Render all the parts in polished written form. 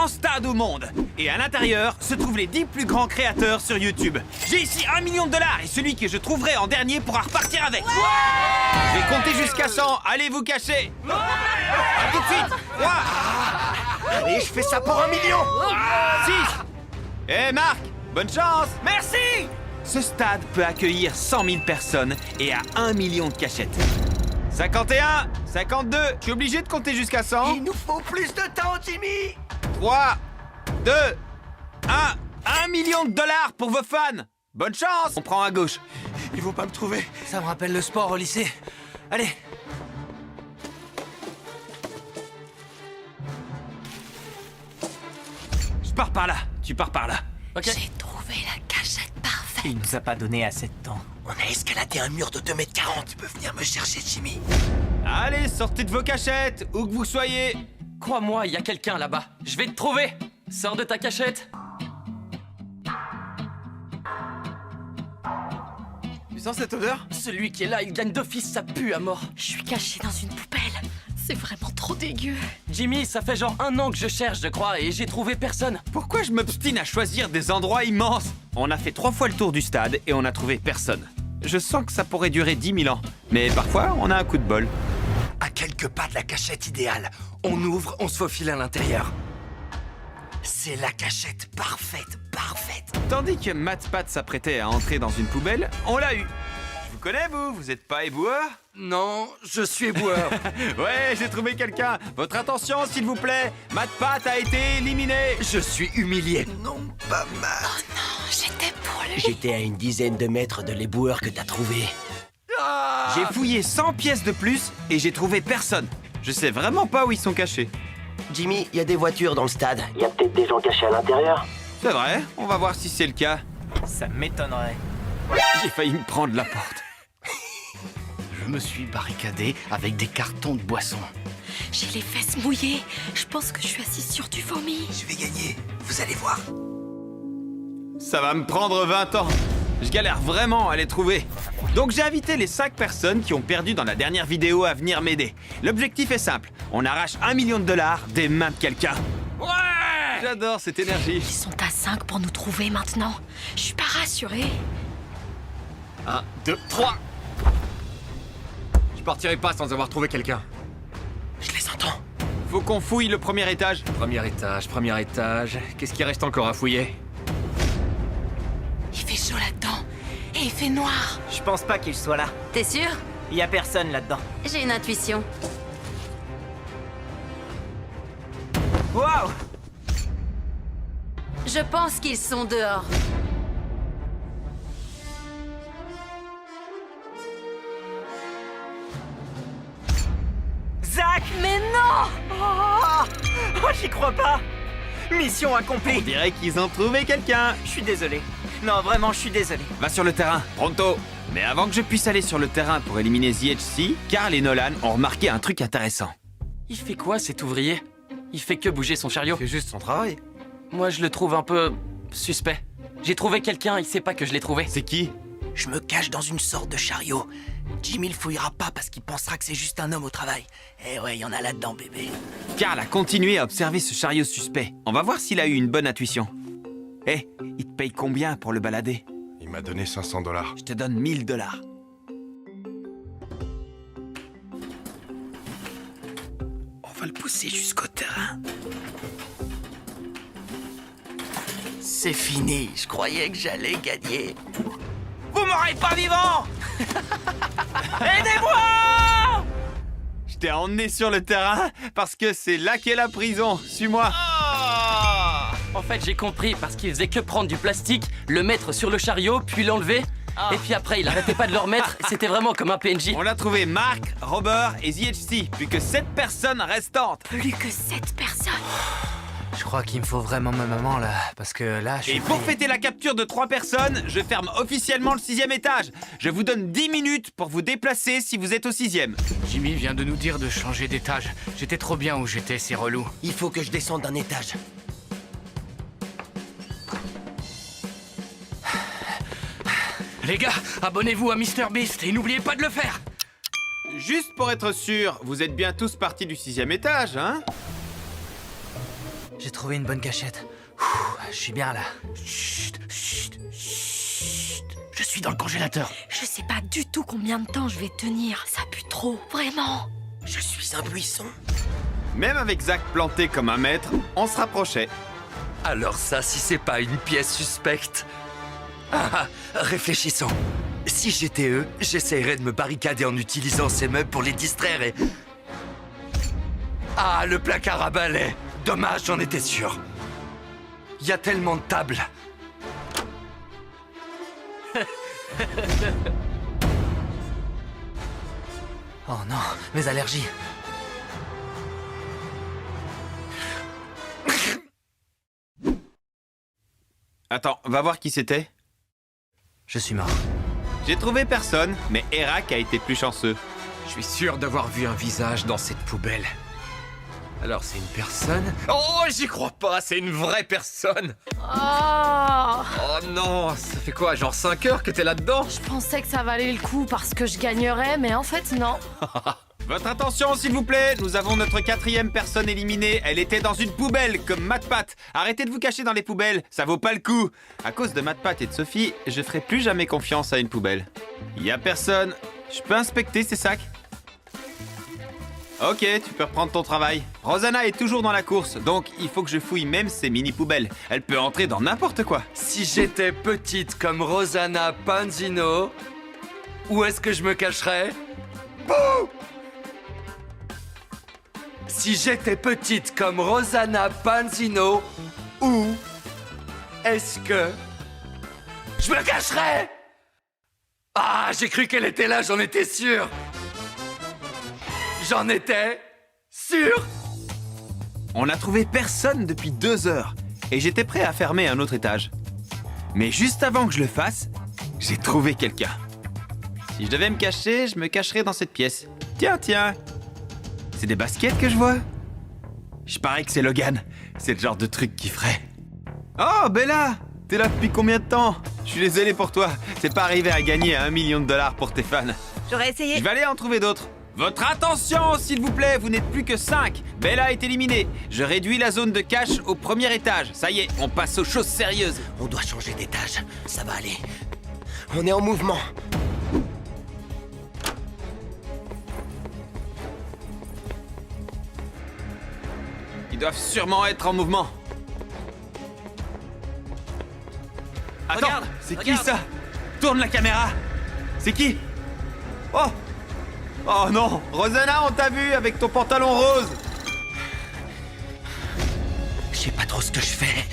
grand stade au monde. Et à l'intérieur se trouvent les 10 plus grands créateurs sur YouTube. J'ai ici 1 million de dollars et celui que je trouverai en dernier pourra repartir avec. Je vais compter jusqu'à 100. Allez vous cacher. À tout de suite. 3, Allez, je fais ça pour 1 million. 6. Eh Marc, bonne chance. Merci. Ce stade peut accueillir 100 000 personnes et a 1 million de cachettes. 51, 52, je suis obligé de compter jusqu'à 100. Il nous faut plus de temps, Jimmy. 3, 2, 1, 1 million de dollars pour vos fans. Bonne chance. On prend à gauche. Ils vont pas me trouver. Ça me rappelle le sport au lycée. Allez. Je pars par là, tu pars par là. Ok. J'ai trouvé la cachette parfaite. Il nous a pas donné assez de temps. On a escaladé un mur de 2,40 m. Tu peux venir me chercher, Jimmy. Allez, sortez de vos cachettes, où que vous soyez. Crois-moi, il y a quelqu'un là-bas. Je vais te trouver. Sors de ta cachette. Tu sens cette odeur? Celui qui est là, il gagne d'office, ça pue à mort. Je suis cachée dans une poubelle. C'est vraiment trop dégueu. Jimmy, ça fait genre 1 an que je cherche, je crois, et j'ai trouvé personne. Pourquoi je m'obstine à choisir des endroits immenses? On a fait 3 fois le tour du stade et on a trouvé personne. Je sens que ça pourrait durer 10 000 ans. Mais parfois, on a un coup de bol. À quelques pas de la cachette idéale. On ouvre, on se faufile à l'intérieur. C'est la cachette parfaite, parfaite. Tandis que MatPat s'apprêtait à entrer dans une poubelle, on l'a eu. Je vous connais, vous êtes pas éboueur? Non, je suis éboueur. Ouais, j'ai trouvé quelqu'un. Votre attention, s'il vous plaît. MatPat a été éliminé. Je suis humilié. Non, pas mal. Non, j'étais pour lui. J'étais à une dizaine de mètres de l'éboueur que t'as trouvé. J'ai fouillé 100 pièces de plus et j'ai trouvé personne. Je sais vraiment pas où ils sont cachés. Jimmy, il y a des voitures dans le stade. Il y a peut-être des gens cachés à l'intérieur. C'est vrai, on va voir si c'est le cas. Ça m'étonnerait. J'ai failli me prendre la porte. Je me suis barricadé avec des cartons de boissons. J'ai les fesses mouillées. Je pense que je suis assise sur du vomi. Je vais gagner, vous allez voir. Ça va me prendre 20 ans. Je galère vraiment à les trouver. Donc j'ai invité les 5 personnes qui ont perdu dans la dernière vidéo à venir m'aider. L'objectif est simple, on arrache 1 million de dollars des mains de quelqu'un. Ouais! J'adore cette énergie. Ils sont à 5 pour nous trouver maintenant. Je suis pas rassurée. 1, 2, 3. Je partirai pas sans avoir trouvé quelqu'un. Je les entends. Faut qu'on fouille le premier étage. Premier étage. Qu'est-ce qui reste encore à fouiller? Il fait chaud là-dedans. Et il fait noir. Je pense pas qu'il soit là. T'es sûr? Il y a personne là-dedans. J'ai une intuition. Waouh! Je pense qu'ils sont dehors. Zach! Mais non! Oh, j'y crois pas! Mission On accomplie! dirait qu'ils ont trouvé quelqu'un. Je suis désolé. Non, vraiment, je suis désolé. Va sur le terrain, pronto. Mais avant que je puisse aller sur le terrain pour éliminer ZHC, Carl et Nolan ont remarqué un truc intéressant. Il fait quoi, cet ouvrier? Il fait que bouger son chariot. C'est juste son travail. Moi, je le trouve un peu suspect. J'ai trouvé quelqu'un, il sait pas que je l'ai trouvé. C'est qui? Je me cache dans une sorte de chariot. Jimmy le fouillera pas parce qu'il pensera que c'est juste un homme au travail. Eh ouais, il y en a là-dedans, bébé. Carl a continué à observer ce chariot suspect. On va voir s'il a eu une bonne intuition. Eh, il te paye combien pour le balader? Il m'a donné 500 $. Je te donne 1 000 $. On va le pousser jusqu'au terrain. C'est fini, je croyais que j'allais gagner. Vous m'aurez pas vivant! Aidez-moi! Je t'ai emmené sur le terrain parce que c'est là qu'est la prison. Suis-moi. En fait, j'ai compris parce qu'il faisait que prendre du plastique, le mettre sur le chariot, puis l'enlever. Et puis après, il arrêtait pas de le remettre. C'était vraiment comme un PNJ. On a trouvé Mark, Robert et ZHC, plus que 7 personnes restantes. Plus que 7 personnes. Je crois qu'il me faut vraiment ma maman là, parce que là, je suis... Et pour fêter la capture de 3 personnes, je ferme officiellement le 6e étage. Je vous donne 10 minutes pour vous déplacer si vous êtes au 6e. Jimmy vient de nous dire de changer d'étage. J'étais trop bien où j'étais, c'est relou. Il faut que je descende d'un étage. Les gars, abonnez-vous à MrBeast et n'oubliez pas de le faire. Juste pour être sûr, vous êtes bien tous partis du 6e étage, hein? J'ai trouvé une bonne cachette. Ouh, je suis bien là. Chut, chut, chut. Je suis dans le congélateur. Je sais pas du tout combien de temps je vais tenir. Ça pue trop, vraiment. Je suis un buisson. Même avec Zach planté comme un maître, on se rapprochait. Alors ça, si c'est pas une pièce suspecte. Réfléchissons. Si j'étais eux, j'essayerais de me barricader en utilisant ces meubles pour les distraire et... Ah, le placard à balai. Dommage, j'en étais sûr. Il y a tellement de tables. Oh non, mes allergies. Attends, va voir qui c'était. Je suis mort. J'ai trouvé personne, mais Erak a été plus chanceux. Je suis sûr d'avoir vu un visage dans cette poubelle. Alors c'est une personne... Oh, j'y crois pas, c'est une vraie personne. Oh, Oh non, ça fait quoi, genre 5 heures que t'es là-dedans? je pensais que ça valait le coup parce que je gagnerais, mais en fait non. Votre attention, s'il vous plaît. Nous avons notre 4e personne éliminée. Elle était dans une poubelle, comme MatPat. Arrêtez de vous cacher dans les poubelles, ça vaut pas le coup. À cause de MatPat et de Sophie, je ferai plus jamais confiance à une poubelle. Y a personne. Je peux inspecter ces sacs? Ok, tu peux reprendre ton travail. Rosanna est toujours dans la course, donc il faut que je fouille même ces mini-poubelles. Elle peut entrer dans n'importe quoi. Si j'étais petite comme Rosanna Panzino, où est-ce que je me cacherais? Bouh! Si j'étais petite comme Rosanna Panzino, où est-ce que je me cacherais? Ah, j'ai cru qu'elle était là, j'en étais sûr. J'en étais sûr. On n'a trouvé personne depuis 2 heures, et j'étais prêt à fermer un autre étage. Mais juste avant que je le fasse, j'ai trouvé quelqu'un. Si je devais me cacher, je me cacherais dans cette pièce. Tiens. C'est des baskets que je vois? Je parie que c'est Logan. C'est le genre de truc qu'il ferait. Oh, Bella! T'es là depuis combien de temps? Je suis désolé pour toi. C'est pas arrivé à gagner 1 million de dollars pour tes fans. J'aurais essayé. Je vais aller en trouver d'autres. Votre attention, s'il vous plaît, vous n'êtes plus que 5. Bella est éliminée. Je réduis la zone de cache au premier étage. Ça y est, on passe aux choses sérieuses. On doit changer d'étage, ça va aller. On est en mouvement. Ils doivent sûrement être en mouvement. Attends, Regarde, c'est qui regarde. ça? Tourne la caméra. C'est qui? Oh! Oh non! Rosanna, on t'a vu avec ton pantalon rose! Je sais pas trop ce que je fais.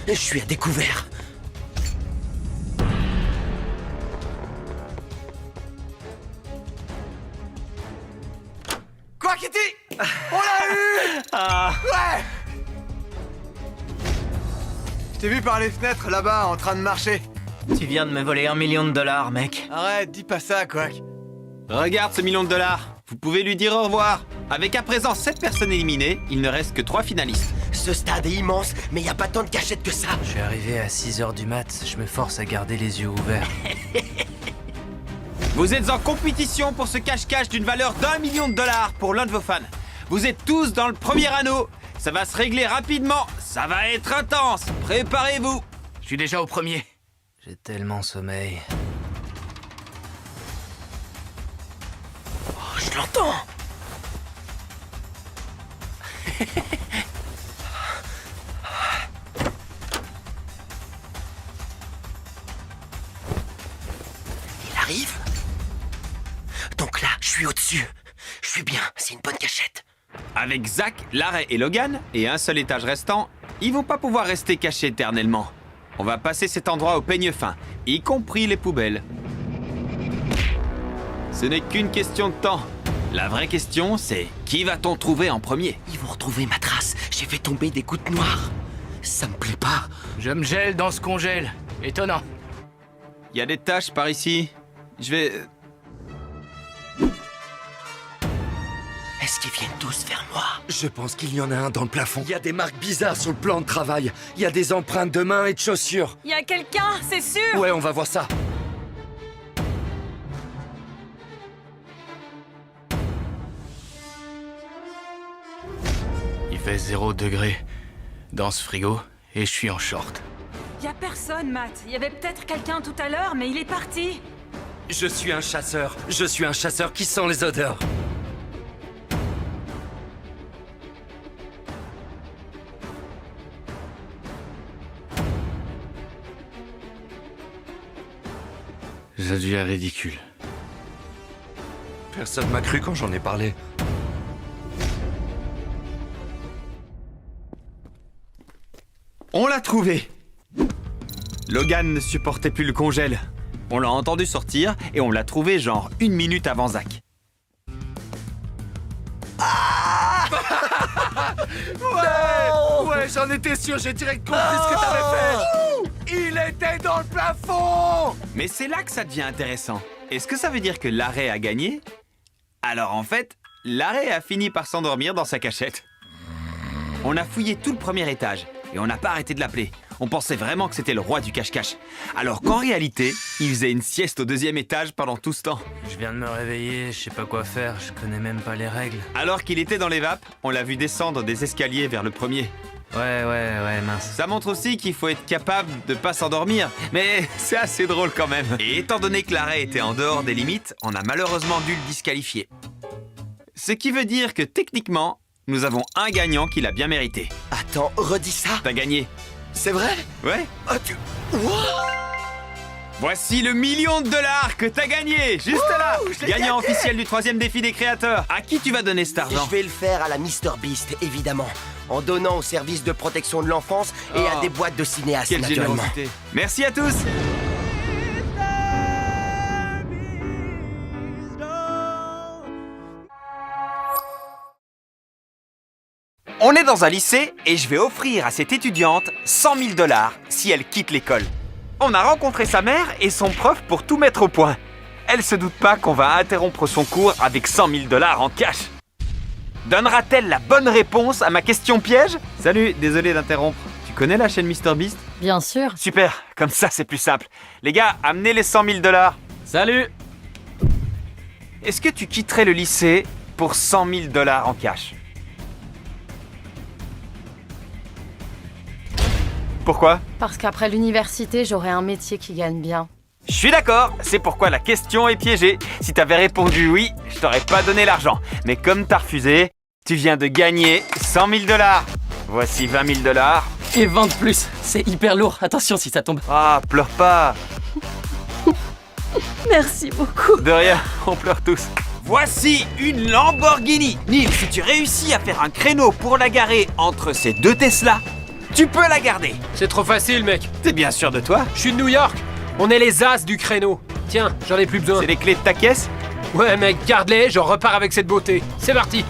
Je suis à découvert. Quoi, Kitty? On l'a eu! Ouais! Je t'ai vu par les fenêtres là-bas en train de marcher. Tu viens de me voler 1 million de dollars, mec. Arrête, dis pas ça, quoi. Regarde ce $1 million. Vous pouvez lui dire au revoir. Avec à présent 7 personnes éliminées, il ne reste que 3 finalistes. Ce stade est immense, mais y a pas tant de cachettes que ça. Je suis arrivé à 6h du mat, je me force à garder les yeux ouverts. Vous êtes en compétition pour ce cache-cache d'une valeur d'1 million de dollars pour l'un de vos fans. Vous êtes tous dans le premier anneau. Ça va se régler rapidement. Ça va être intense. Préparez-vous. Je suis déjà au premier. J'ai tellement sommeil. Oh, je l'entends. Il arrive. Donc là, je suis au-dessus. Je suis bien, c'est une bonne cachette. Avec Zach, Larry et Logan, et un seul étage restant, ils vont pas pouvoir rester cachés éternellement. On va passer cet endroit au peigne fin, y compris les poubelles. Ce n'est qu'une question de temps. La vraie question, c'est qui va-t-on trouver en premier? Ils vont retrouver ma trace. J'ai fait tomber des gouttes noires. Ça me plaît pas. Je me gèle dans ce congèle. Étonnant. Il y a des taches par ici. Je vais... Est-ce qu'ils viennent tous vers moi? Je pense qu'il y en a un dans le plafond. Il y a des marques bizarres sur le plan de travail. Il y a des empreintes de mains et de chaussures. Y a quelqu'un, c'est sûr. Ouais, on va voir ça. Il fait 0 degré dans ce frigo et je suis en short. Y a personne, Matt. Y avait peut-être quelqu'un tout à l'heure, mais il est parti. Je suis un chasseur qui sent les odeurs. Ça devient ridicule. Personne m'a cru quand j'en ai parlé. On l'a trouvé. Logan ne supportait plus le congèle. On l'a entendu sortir et on l'a trouvé genre 1 minute avant Zach. Ouais, j'en étais sûr, j'ai direct compris ce que t'avais fait. Il était dans le plafond. Mais c'est là que ça devient intéressant. Est-ce que ça veut dire que l'arrêt a gagné? Alors en fait, l'arrêt a fini par s'endormir dans sa cachette. On a fouillé tout le premier étage et on n'a pas arrêté de l'appeler. On pensait vraiment que c'était le roi du cache-cache. Alors qu'en réalité, il faisait une sieste au 2e étage pendant tout ce temps. Je viens de me réveiller, je sais pas quoi faire, je connais même pas les règles. Alors qu'il était dans les vapes, on l'a vu descendre des escaliers vers le premier. Ouais, mince. Ça montre aussi qu'il faut être capable de pas s'endormir, mais c'est assez drôle quand même. Et étant donné que l'arrêt était en dehors des limites, on a malheureusement dû le disqualifier. Ce qui veut dire que techniquement, nous avons un gagnant qui l'a bien mérité. Attends, redis ça. T'as gagné. C'est vrai? Ouais. Ah, Voici le $1 million que t'as gagné, juste là. Gagnant officiel du 3e défi des créateurs. À qui tu vas donner cet argent? Je vais le faire à la MrBeast, évidemment. En donnant au service de protection de l'enfance et à des boîtes de cinéastes, Quelle naturellement. générosité. Merci à tous. On est dans un lycée et je vais offrir à cette étudiante $100 000 si elle quitte l'école. On a rencontré sa mère et son prof pour tout mettre au point. Elle se doute pas qu'on va interrompre son cours avec $100 000 en cash. Donnera-t-elle la bonne réponse à ma question piège? Salut, désolé d'interrompre. Tu connais la chaîne MrBeast? Bien sûr. Super, comme ça c'est plus simple. Les gars, amenez les $100 000. Salut! Est-ce que tu quitterais le lycée pour $100 000 en cash? Pourquoi? Parce qu'après l'université, j'aurai un métier qui gagne bien. Je suis d'accord, c'est pourquoi la question est piégée. Si t'avais répondu oui, je t'aurais pas donné l'argent. Mais comme t'as refusé, tu viens de gagner $100 000. Voici $20 000. Et 20 de plus, c'est hyper lourd. Attention si ça tombe. Ah, pleure pas. Merci beaucoup. De rien, on pleure tous. Voici une Lamborghini. Neil, si tu réussis à faire un créneau pour la garer entre ces deux Tesla, tu peux la garder. C'est trop facile, mec. T'es bien sûr de toi? Je suis de New York. On est les as du créneau. Tiens, j'en ai plus besoin. C'est les clés de ta caisse? Ouais, mec, garde-les, j'en repars avec cette beauté. C'est parti.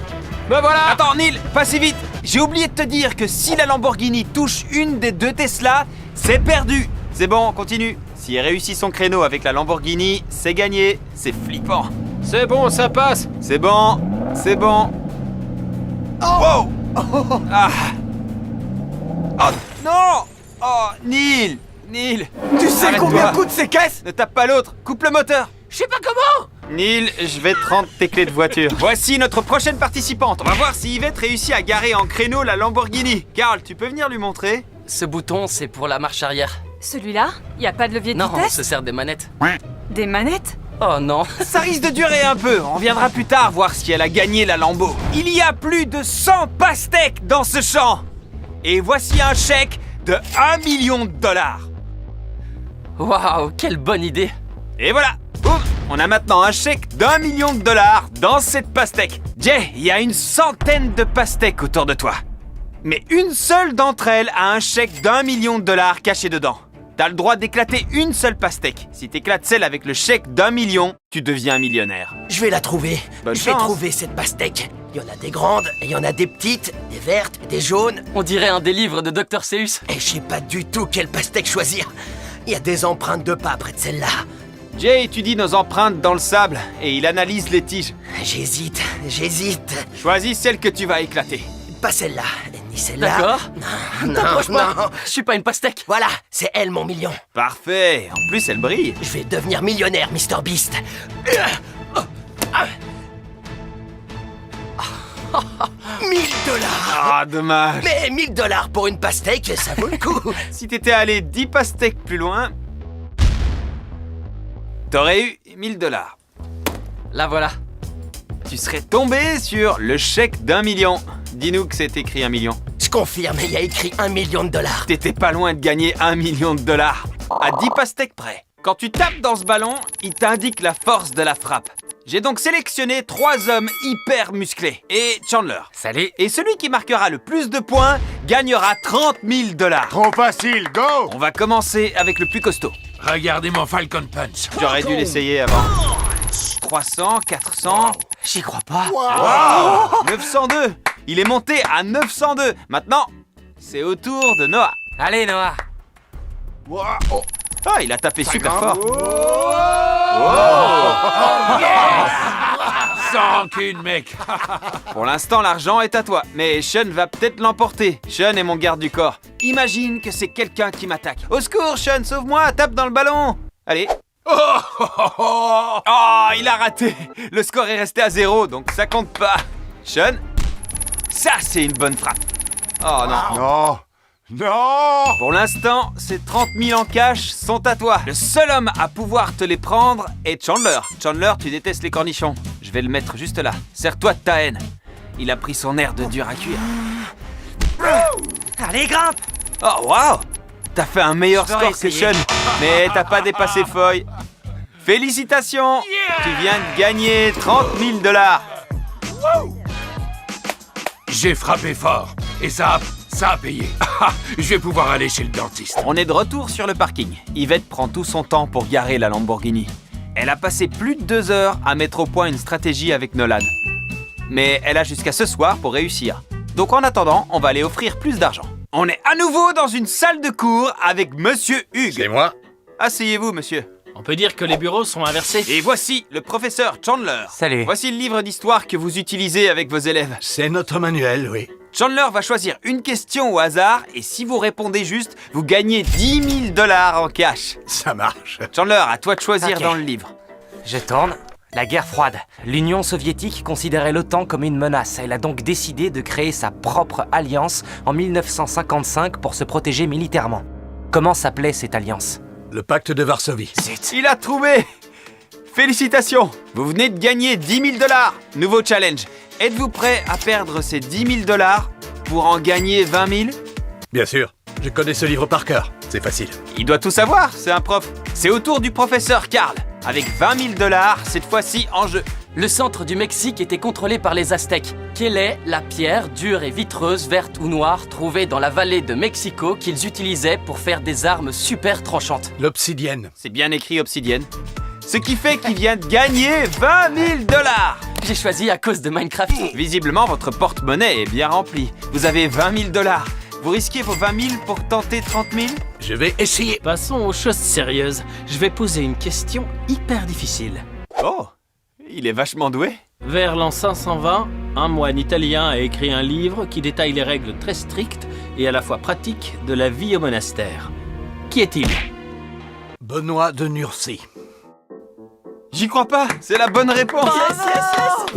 Me voilà. Attends, Neil, pas si vite. J'ai oublié de te dire que si la Lamborghini touche une des deux Tesla, c'est perdu. C'est bon, continue. Si elle réussit son créneau avec la Lamborghini, c'est gagné. C'est flippant. C'est bon, ça passe. C'est bon, c'est bon. Oh! Wow! Ah! Oh non! Oh, Neil! Tu sais Arrête-toi. combien coûtent ces caisses? Ne tape pas l'autre, coupe le moteur. Je sais pas comment. Neil, je vais te rendre tes clés de voiture. Voici notre prochaine participante. On va voir si Yvette réussit à garer en créneau la Lamborghini. Carl, tu peux venir lui montrer? Ce bouton, c'est pour la marche arrière. Celui-là? Y a pas de levier de Non, on vitesse? se sert des manettes. Des manettes? Oh non. Ça risque de durer un peu. On viendra plus tard voir si elle a gagné la Lambo. Il y a plus de 100 pastèques dans ce champ. Et voici un chèque de $1 million. Waouh, quelle bonne idée. Et voilà. Boum. On a maintenant un chèque d'$1 million dans cette pastèque. Jay, il y a une centaine de pastèques autour de toi. Mais une seule d'entre elles a un chèque d'$1 million caché dedans. T'as le droit d'éclater une seule pastèque. Si t'éclates celle avec le chèque d'1 million, tu deviens millionnaire. Je vais la trouver. Bonne Je vais chance. trouver cette pastèque. Il y en a des grandes, et il y en a des petites, des vertes, des jaunes. On dirait un des livres de Dr Seuss. Et je sais pas du tout quelle pastèque choisir. Il y a des empreintes de pas près de celle-là. Jay étudie nos empreintes dans le sable et il analyse les tiges. J'hésite. Choisis celle que tu vas éclater. Pas celle-là, ni celle-là. D'accord. Non, T'approches pas. non. Je suis pas une pastèque. Voilà, c'est elle mon million. Parfait. En plus, elle brille. Je vais devenir millionnaire, MrBeast. 1000 $1000. Ah, dommage. Mais $1000 pour une pastèque, ça vaut le coup. Si t'étais allé 10 pastèques plus loin, t'aurais eu $1000. La voilà. Tu serais tombé sur le chèque d'1 million. Dis-nous que c'est écrit 1 million. Je confirme, il y a écrit $1 million. T'étais pas loin de gagner $1 million. À 10 pastèques près. Quand tu tapes dans ce ballon, il t'indique la force de la frappe. J'ai donc sélectionné 3 hommes hyper musclés. Et Chandler. Salut. Et celui qui marquera le plus de points gagnera $30 000. Trop facile, go! On va commencer avec le plus costaud. Regardez mon Falcon Punch. J'aurais dû l'essayer avant. 300, 400... J'y crois pas. Wow 902. Il est monté à 902. Maintenant, c'est au tour de Noah. Allez, Noah. Ah, il a tapé super fort. Sans rancune, mec. Pour l'instant, l'argent est à toi. Mais Sean va peut-être l'emporter. Sean est mon garde du corps. Imagine que c'est quelqu'un qui m'attaque. Au secours, Sean, sauve-moi, tape dans le ballon. Allez. Oh, il a raté. Le score est resté à 0, donc ça compte pas. Sean, ça c'est une bonne frappe. Oh non. Non! Non! Pour l'instant, ces 30 000 en cash sont à toi. Le seul homme à pouvoir te les prendre est Chandler. Chandler, tu détestes les cornichons. Je vais le mettre juste là. Sers-toi de ta haine. Il a pris son air de dur à cuire. Allez, grimpe. Oh, waouh! T'as fait un meilleur score que Sean, mais t'as pas dépassé Foy. Félicitations! Tu viens de gagner $30 000. J'ai frappé fort. Et ça a payé. Je vais pouvoir aller chez le dentiste. On est de retour sur le parking. Yvette prend tout son temps pour garer la Lamborghini. Elle a passé plus de 2 heures à mettre au point une stratégie avec Nolan. Mais elle a jusqu'à ce soir pour réussir. Donc en attendant, on va aller offrir plus d'argent. On est à nouveau dans une salle de cours avec Monsieur Hugues. C'est moi? Asseyez-vous, monsieur. On peut dire que les bureaux sont inversés. Et voici le professeur Chandler. Salut. Voici le livre d'histoire que vous utilisez avec vos élèves. C'est notre manuel, oui. Chandler va choisir une question au hasard et si vous répondez juste, vous gagnez $10 000 en cash. Ça marche. Chandler, à toi de choisir Ok. dans le livre. Je tourne. La guerre froide. L'Union soviétique considérait l'OTAN comme une menace. Elle a donc décidé de créer sa propre alliance en 1955 pour se protéger militairement. Comment s'appelait cette alliance? Le pacte de Varsovie. Il a trouvé! Félicitations! Vous venez de gagner $10 000. Nouveau challenge. Êtes-vous prêt à perdre ces $10 000 pour en gagner 20 000? Bien sûr. Je connais ce livre par cœur. C'est facile. Il doit tout savoir, c'est un prof. C'est au tour du professeur Carl, avec $20 000 cette fois-ci en jeu. Le centre du Mexique était contrôlé par les Aztèques. Quelle est la pierre dure et vitreuse, verte ou noire, trouvée dans la vallée de Mexico qu'ils utilisaient pour faire des armes super tranchantes? L'obsidienne. C'est bien écrit obsidienne. Ce qui fait qu'il vient de gagner $20 000. J'ai choisi à cause de Minecraft. Visiblement, votre porte-monnaie est bien remplie. Vous avez $20 000. Vous risquez vos 20 000 pour tenter 30 000? Je vais essayer. Passons aux choses sérieuses. Je vais poser une question hyper difficile. Oh, il est vachement doué. Vers l'an 520, un moine italien a écrit un livre qui détaille les règles très strictes et à la fois pratiques de la vie au monastère. Qui est-il? Benoît de Nursie. J'y crois pas, c'est la bonne réponse.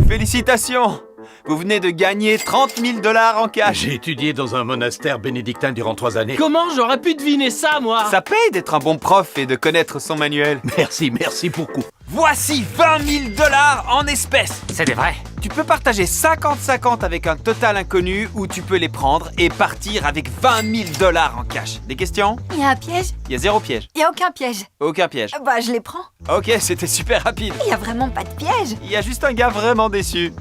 Félicitations. Vous venez de gagner $30 000 en cash. J'ai étudié dans un monastère bénédictin durant 3 années. Comment j'aurais pu deviner ça, moi? Ça paye d'être un bon prof et de connaître son manuel. Merci beaucoup. Voici $20 000 en espèces. C'est des vrais. Tu peux partager 50-50 avec un total inconnu ou tu peux les prendre et partir avec $20 000 en cash. Des questions? Il y a un piège? Il y a 0 piège. Il y a aucun piège. Aucun piège. Bah, je les prends. Ok, c'était super rapide. Il y a vraiment pas de piège. Il y a juste un gars vraiment déçu.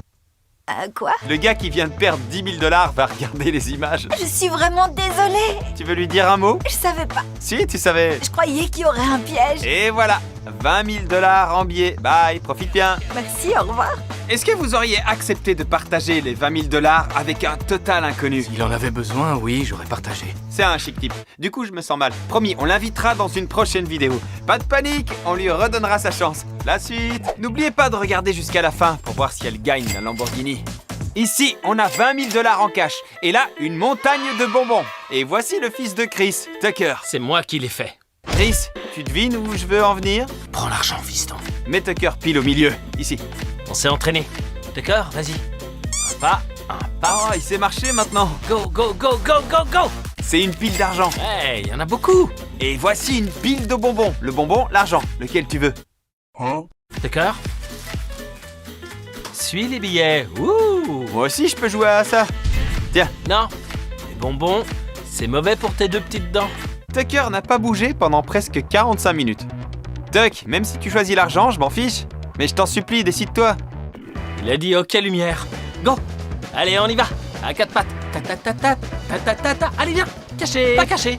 Quoi? Le gars qui vient de perdre $10 000 va regarder les images. Je suis vraiment désolée. Tu veux lui dire un mot? Je savais pas. Si, tu savais. Je croyais qu'il y aurait un piège. Et voilà, $20 000 en billets. Bye, profite bien. Merci, au revoir. Est-ce que vous auriez accepté de partager les $20 000 avec un total inconnu? S'il en avait besoin, oui, j'aurais partagé. C'est un chic type. Du coup, je me sens mal. Promis, on l'invitera dans une prochaine vidéo. Pas de panique, on lui redonnera sa chance. La suite. N'oubliez pas de regarder jusqu'à la fin pour voir si elle gagne la Lamborghini. Ici, on a $20 000 en cash. Et là, une montagne de bonbons. Et voici le fils de Chris, Tucker. C'est moi qui l'ai fait. Chris, tu devines où je veux en venir? Prends l'argent, fiston. Mets Tucker pile au milieu, ici. On s'est entraîné. D'accord, vas-y. Un pas, Oh, il sait marcher maintenant. Go, go, go, go, go, go! C'est une pile d'argent. Hey, y en a beaucoup! Et voici une pile de bonbons. Le bonbon, l'argent. Lequel tu veux? D'accord? Suis les billets. Ouh! Moi aussi, je peux jouer à ça. Tiens, Non, les bonbons, c'est mauvais pour tes 2 petites dents. Tucker n'a pas bougé pendant presque 45 minutes. Tuck, même si tu choisis l'argent, je m'en fiche. Mais je t'en supplie, décide-toi. Il a dit OK lumière. Go! Allez, on y va! À 4 pattes. Ta ta ta ta ta ta ta ta. Allez, viens! Caché! Pas caché!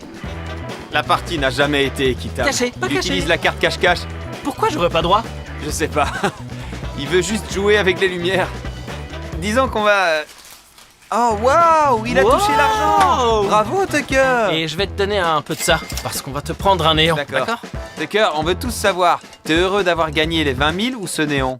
La partie n'a jamais été équitable. Caché, pas Il caché. utilise la carte cache-cache. Pourquoi j'aurais pas droit? Je sais pas. Il veut juste jouer avec les lumières. Disons qu'on va... Oh, waouh! Il a Wow! touché l'argent! Bravo, Tucker! Et je vais te donner un peu de ça, parce qu'on va te prendre un néon. D'accord. Tucker, on veut tous savoir, t'es heureux d'avoir gagné les 20 000 ou ce néon?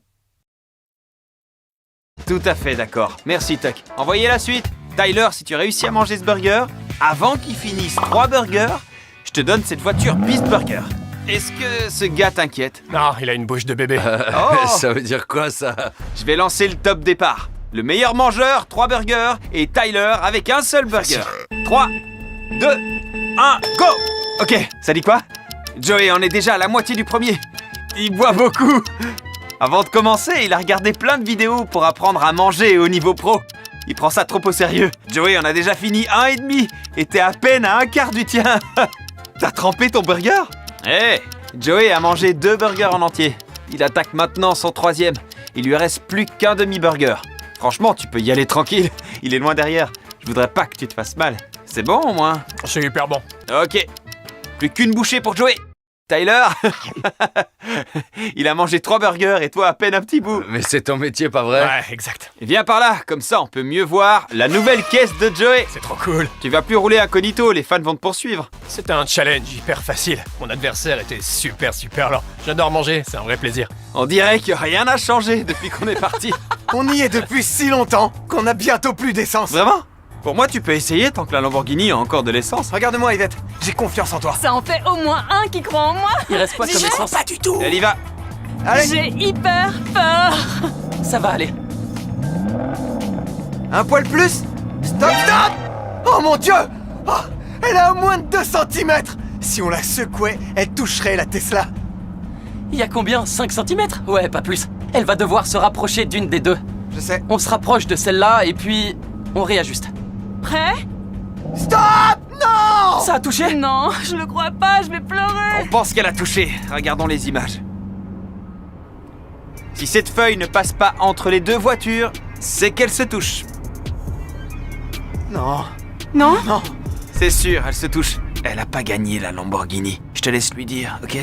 Tout à fait d'accord. Merci, Tuck. Envoyez la suite. Tyler, si tu réussis à manger ce burger, avant qu'il finisse 3 burgers, je te donne cette voiture Beast Burger. Est-ce que ce gars t'inquiète? Non, il a une bouche de bébé. Oh! Ça veut dire quoi, ça? Je vais lancer le top départ. Le meilleur mangeur, 3 burgers, et Tyler avec un seul burger. 3, 2, 1, go! Ok, ça dit quoi? Joey en est déjà à la moitié du premier. Il boit beaucoup. Avant de commencer, il a regardé plein de vidéos pour apprendre à manger au niveau pro. Il prend ça trop au sérieux. Joey en a déjà fini 1,5 et t'es à peine à un quart du tien. T'as trempé ton burger? Hé, Joey a mangé 2 burgers en entier. Il attaque maintenant son 3e. Il lui reste plus qu'un demi-burger. Franchement, tu peux y aller tranquille. Il est loin derrière. Je voudrais pas que tu te fasses mal. C'est bon au moins? C'est hyper bon. Ok. Plus qu'une bouchée pour Joey. Tyler, il a mangé 3 burgers et toi à peine un petit bout. Mais c'est ton métier, pas vrai? Ouais, exact. Viens par là, comme ça on peut mieux voir la nouvelle caisse de Joey. C'est trop cool. Tu vas plus rouler incognito, les fans vont te poursuivre. C'était un challenge hyper facile. Mon adversaire était super lent. J'adore manger, c'est un vrai plaisir. On dirait que rien n'a changé depuis qu'on est parti. On y est depuis si longtemps qu'on a bientôt plus d'essence. Vraiment? Pour moi, tu peux essayer tant que la Lamborghini a encore de l'essence. Regarde-moi, Yvette. J'ai confiance en toi. Ça en fait au moins un qui croit en moi. Il reste quoi comme essence? Pas du tout. Elle y va. Allez, J'ai hyper peur. Ça va aller. un poil plus. Stop! Oh mon Dieu! Oh, elle a à moins de 2 cm. Si on la secouait, elle toucherait la Tesla. Il y a combien? 5 cm? Ouais, pas plus. Elle va devoir se rapprocher d'une des deux. Je sais. On se rapproche de celle-là et puis on réajuste. Prêt? Stop! Non! Ça a touché? Non, je le crois pas, je vais pleurer. On pense qu'elle a touché. Regardons les images. Si cette feuille ne passe pas entre les deux voitures, c'est qu'elle se touche. Non. Non? Non. C'est sûr, elle se touche. Elle a pas gagné la Lamborghini. Je te laisse lui dire, ok?